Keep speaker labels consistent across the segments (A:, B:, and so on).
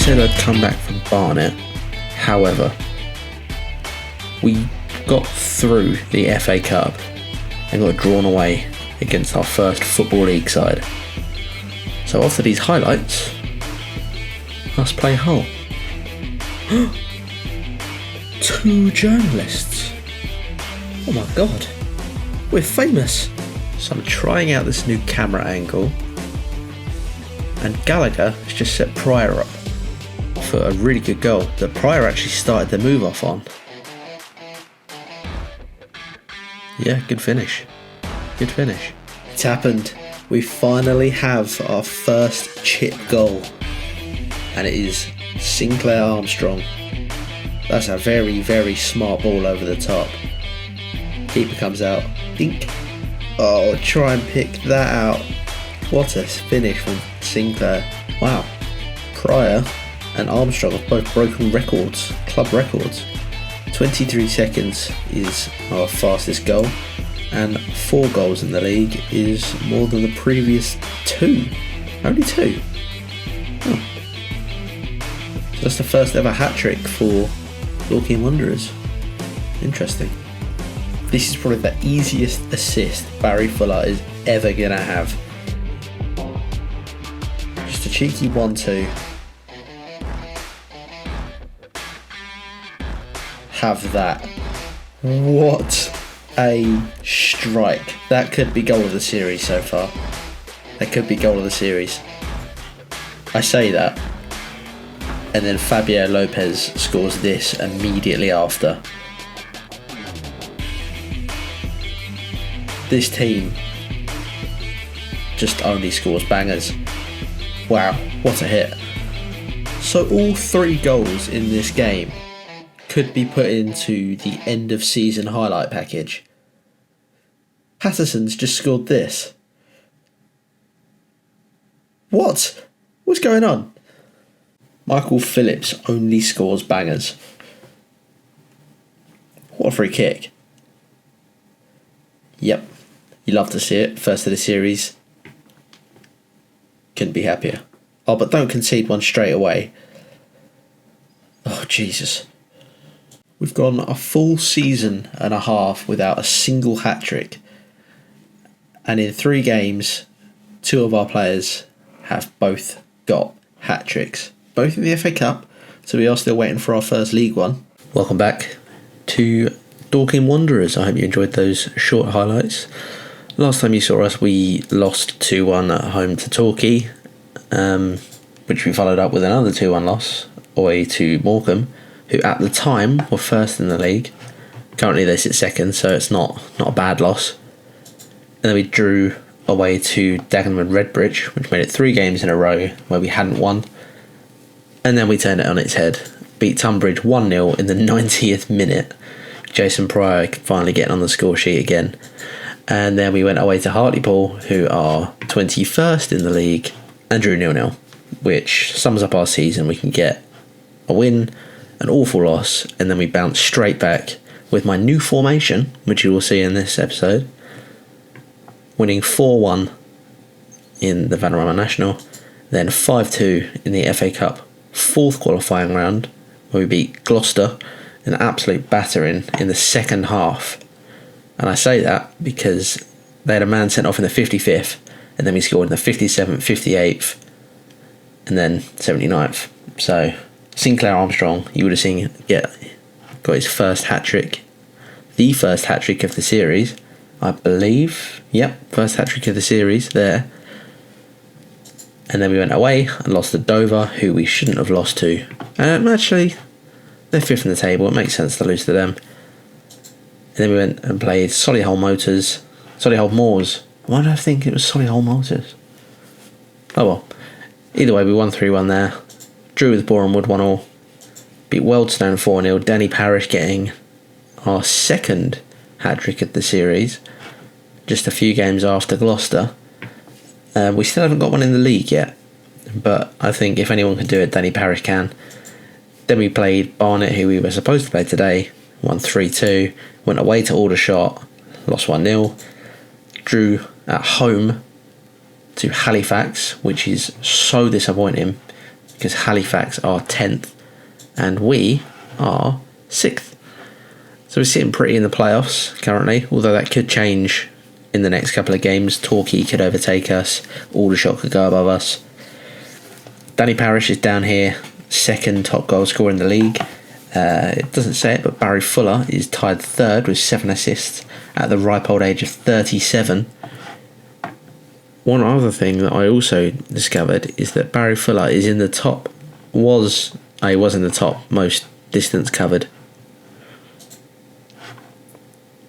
A: said I'd come back from Barnet. However, we got through the FA Cup and got drawn away against our first Football League side. So after these highlights, let's play Hull. 2 journalists. Oh my god, we're famous. So I'm trying out this new camera angle, and Gallagher has just set Pryor up for a really good goal that Pryor actually started the move off on. Yeah, good finish. Good finish. It's happened. We finally have our first chip goal, and it is Sinclair Armstrong. That's a very, very smart ball over the top. Keeper comes out. Dink. Oh, try and pick that out. What a finish from Sinclair. Wow. Pryor and Armstrong have both broken records, club records. 23 seconds is our fastest goal, and 4 goals in the league is more than the previous 2. Only 2. Oh. So that's the first ever hat-trick for Dorking Wanderers. Interesting. This is probably the easiest assist Barry Fuller is ever going to have. Just a cheeky 1-2. Have that. What a strike. That could be goal of the series so far. That could be goal of the series. I say that, and then Fabio Lopez scores this immediately after. This team just only scores bangers. Wow, what a hit. So all 3 goals in this game could be put into the end of season highlight package. Patterson's just scored this. What? What's going on? Michael Phillips only scores bangers. What a free kick. Yep, you love to see it. First of the series. Couldn't be happier. Oh, but don't concede one straight away. Oh, Jesus. We've gone a full season and a half without a single hat-trick. And in 3 games, 2 of our players have both got hat-tricks. Both in the FA Cup, so we are still waiting for our first League One. Welcome back to Dorking Wanderers. I hope you enjoyed those short highlights. Last time you saw us, we lost 2-1 at home to Torquay, which we followed up with another 2-1 loss away to Morecambe, who at the time were first in the league. Currently they sit second, so it's not a bad loss. And then we drew away to Dagenham and Redbridge, which made it 3 games in a row where we hadn't won. And then we turned it on its head, beat Tunbridge 1-0 in the 90th minute. Jason Pryor finally getting on the score sheet again. And then we went away to Hartlepool, who are 21st in the league, and drew 0-0, which sums up our season. We can get a win, an awful loss, and then we bounce straight back with my new formation, which you will see in this episode, winning 4-1 in the Vanarama National, then 5-2 in the FA Cup 4th qualifying round, where we beat Gloucester in an absolute battering in the second half. And I say that because they had a man sent off in the 55th, and then we scored in the 57th, 58th, and then 79th. So Sinclair Armstrong, you would have seen got his first hat-trick, the first hat-trick of the series, I believe. Yep, first hat-trick of the series there. And then we went away and lost to Dover, who we shouldn't have lost to. Actually, they're 5th in the table. It makes sense to lose to them. And then we went and played Solihull Moors. Why do I think it was Solihull Motors? Oh well. Either way, we won 3-1 there. Drew with Bournemouth 1-1. Beat Wealdstone 4-0. Danny Parish getting our second hat-trick of the series, just a few games after Gloucester. We still haven't got one in the league yet, but I think if anyone can do it, Danny Parish can. Then we played Barnet, who we were supposed to play today, won 3-2. Went away to Aldershot, lost 1-0. Drew at home to Halifax, which is so disappointing because Halifax are 10th and we are 6th. So we're sitting pretty in the playoffs currently, although that could change in the next couple of games. Torquay could overtake us, Aldershot could go above us. Danny Parish is down here, second top goal scorer in the league. It doesn't say it, but Barry Fuller is tied third with 7 assists at the ripe old age of 37. One other thing that I also discovered is that Barry Fuller is in the top, was in the top most distance covered.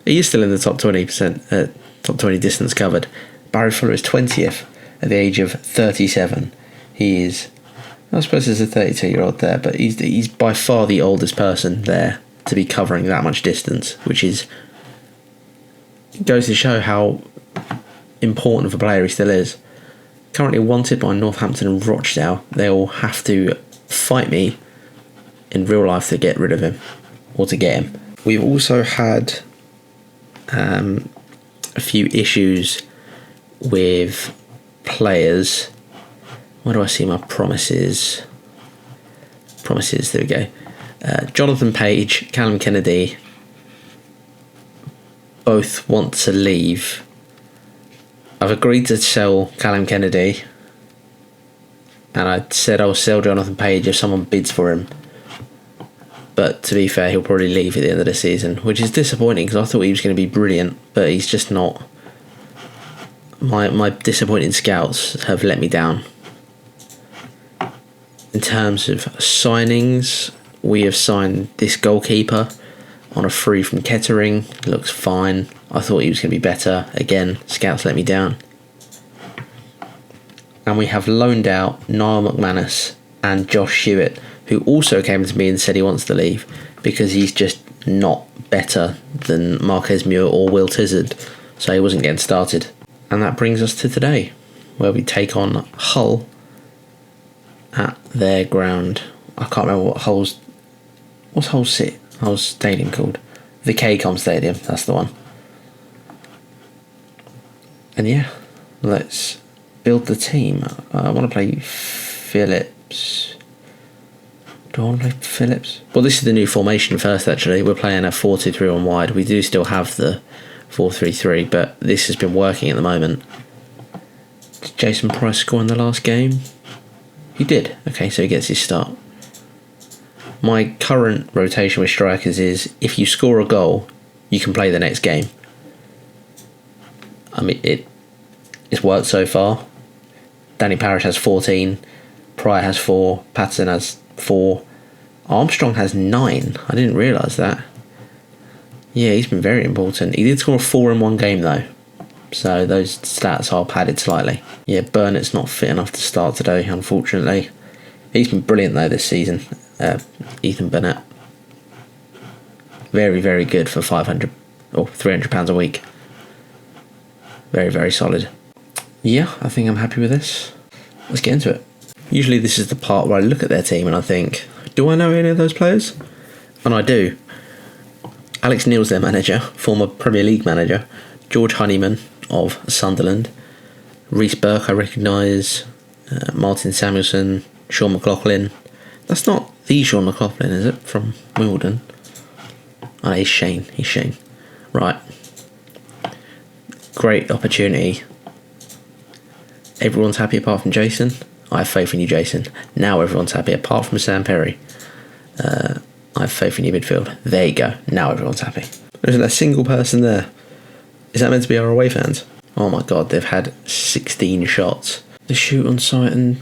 A: He is still in the top 20%, top 20 distance covered. Barry Fuller is 20th at the age of 37. He is, I suppose there's a 32-year-old there, but he's by far the oldest person there to be covering that much distance, which goes to show how important of a player he still is. Currently wanted by Northampton and Rochdale. They'll have to fight me in real life to get rid of him, or to get him. We've also had a few issues with players. Where do I see my promises? There we go. Jonathan Page, Callum Kennedy both want to leave. I've agreed to sell Callum Kennedy, and I said I'll sell Jonathan Page if someone bids for him. But to be fair, he'll probably leave at the end of the season, which is disappointing because I thought he was going to be brilliant, but he's just not. My disappointing scouts have let me down. In terms of signings, we have signed this goalkeeper on a free from Kettering. He looks fine. I thought he was going to be better. Again, scouts let me down. And we have loaned out Niall McManus and Josh Hewitt, who also came to me and said he wants to leave because he's just not better than Marquez Muir or Will Tizard, so he wasn't getting started. And that brings us to today, where we take on Hull at their ground. I can't remember what's Hull's stadium called? The KCOM Stadium, that's the one. And yeah, let's build the team. I want to play Phillips. Do I want to play Phillips? Well, this is the new formation first, actually. We're playing a 4-2-3 on wide. We do still have the 4-3-3, but this has been working at the moment. Did Jason Price score in the last game? He did. Okay, so he gets his start. My current rotation with strikers is if you score a goal, you can play the next game. I mean, it's worked so far. Danny Parish has 14, Pryor has 4, Patterson has 4, Armstrong has 9. I didn't realise that. Yeah, he's been very important. He did score a 4 in one game though, so those stats are padded slightly. Yeah, Burnett's not fit enough to start today, unfortunately. He's been brilliant though this season, Ethan Burnett. Very, very good for 500 or £300 a week. Very, very solid. Yeah, I think I'm happy with this. Let's get into it. Usually this is the part where I look at their team and I think, do I know any of those players? And I do. Alex Neil's their manager, former Premier League manager. George Honeyman of Sunderland. Reece Burke I recognise. Martin Samuelson. Sean McLaughlin. That's not the Sean McLaughlin, is it? From Wimbledon. Oh, he's Shane. Right. Great opportunity. Everyone's happy apart from Jason. I have faith in you, Jason. Now everyone's happy apart from Sam Perry. I have faith in your midfield. There you go. Now everyone's happy. There isn't a single person there. Is that meant to be our away fans? Oh my god, they've had 16 shots. The shoot on sight and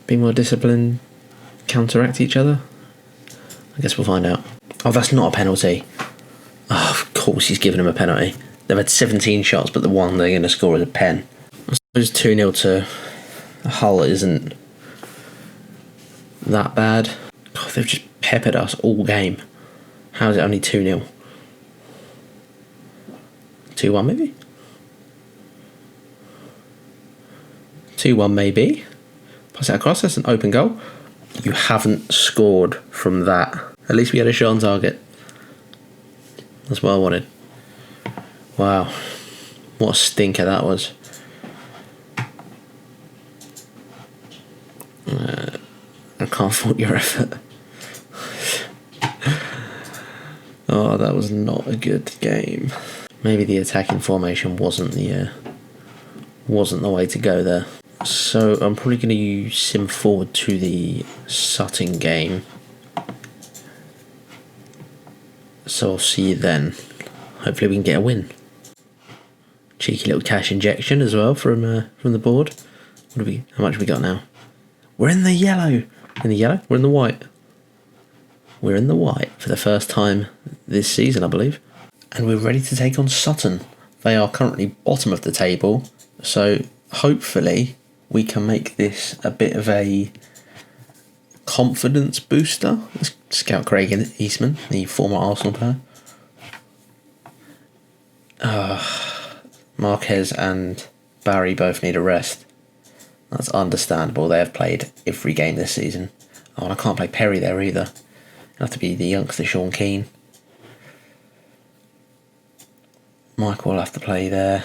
A: be more disciplined counteract each other? I guess we'll find out. Oh, that's not a penalty. Oh, of course he's given him a penalty. They've had 17 shots, but the one they're going to score is a pen. I suppose 2-0 to Hull isn't that bad. God, they've just peppered us all game. How is it only 2-0? 2-1 maybe? 2-1 maybe? Pass it across, that's an open goal. You haven't scored from that. At least we had a shot on target. That's what I wanted. Wow. What a stinker that was. can't fault your effort. Oh, that was not a good game. Maybe the attacking formation wasn't the way to go there. So I'm probably going to sim forward to the Sutton game. So I'll see you then. Hopefully we can get a win. Cheeky little cash injection as well from the board. How much have we got now? We're in the yellow. In the yellow? We're in the white. We're in the white for the first time this season, I believe. And we're ready to take on Sutton. They are currently bottom of the table. So hopefully we can make this a bit of a confidence booster. Let's scout Craig Eastman, the former Arsenal player. Marquez and Barry both need a rest. That's understandable. They have played every game this season. Oh, and I can't play Perry there either. It'll have to be the youngster Sean Keane. Michael will have to play there.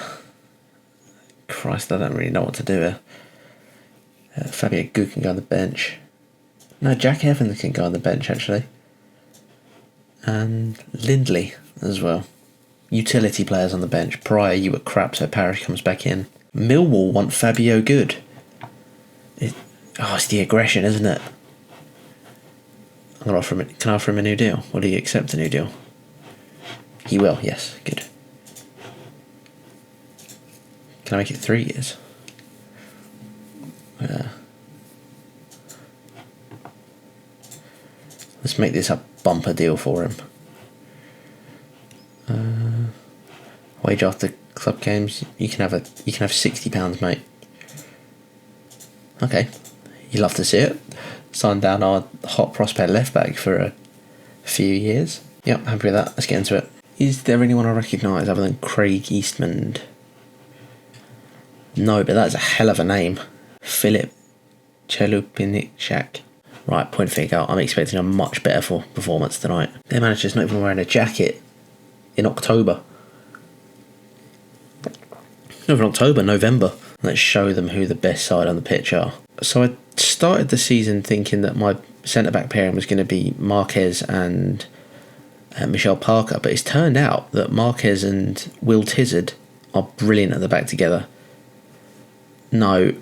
A: Christ, I don't really know what to do here. Fabio Good can go on the bench. No, Jack Evans can go on the bench actually. And Lindley as well. Utility players on the bench. Prior, you were crap, so Parrish comes back in. Millwall want Fabio Good. It's the aggression, isn't it? Can I offer him a new deal? Will he accept a new deal? He will, yes. Good. Can I make it 3 years? Let's make this a bumper deal for him. Wage after club games. You can have £60, mate. Okay, you love to see it. Sign down our hot prospect left back for a few years. Yep, happy with that. Let's get into it. Is there anyone I recognise other than Craig Eastman? No, but that's a hell of a name. Philip Chelupinichak. Right, point figure. I'm expecting a much better performance tonight. Their manager's not even wearing a jacket in October. Not even October, November. Let's show them who the best side on the pitch are. So I started the season thinking that my centre-back pairing was going to be Marquez and Michelle Parker, but it's turned out that Marquez and Will Tizard are brilliant at the back together. No.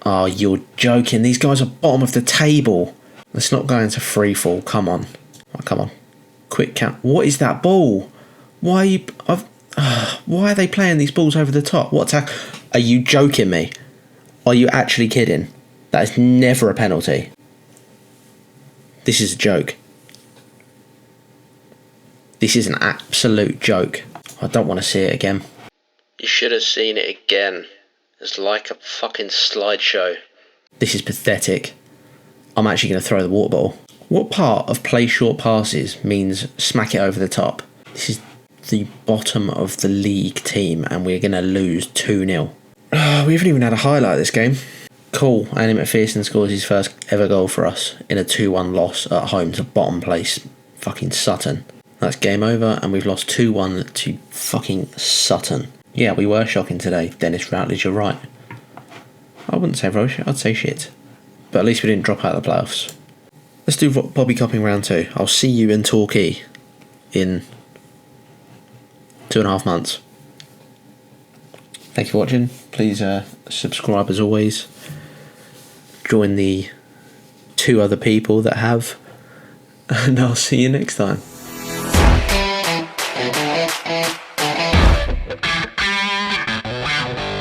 A: Oh, you're joking. These guys are bottom of the table. Let's not go into free fall. Come on. Oh, come on. Quick count. What is that ball? Why are they playing these balls over the top? Are you joking me? Are you actually kidding? That is never a penalty. This is a joke. This is an absolute joke. I don't want to see it again. You should have seen it again. It's like a fucking slideshow. This is pathetic. I'm actually going to throw the water bottle. What part of play short passes means smack it over the top? This is the bottom of the league team and we're going to lose 2-0. We haven't even had a highlight of this game. Cool. Andy McPherson scores his first ever goal for us in a 2-1 loss at home to bottom place fucking Sutton. That's game over and we've lost 2-1 to fucking Sutton. Yeah, we were shocking today. Dennis Routledge, you're right. I wouldn't say rubbish, I'd say shit. But at least we didn't drop out of the playoffs. Let's do Bobby Cupping round 2. I'll see you in Torquay in 2.5 months. Thank you for watching. Please subscribe as always. Join the 2 other people that have. And I'll see you next time.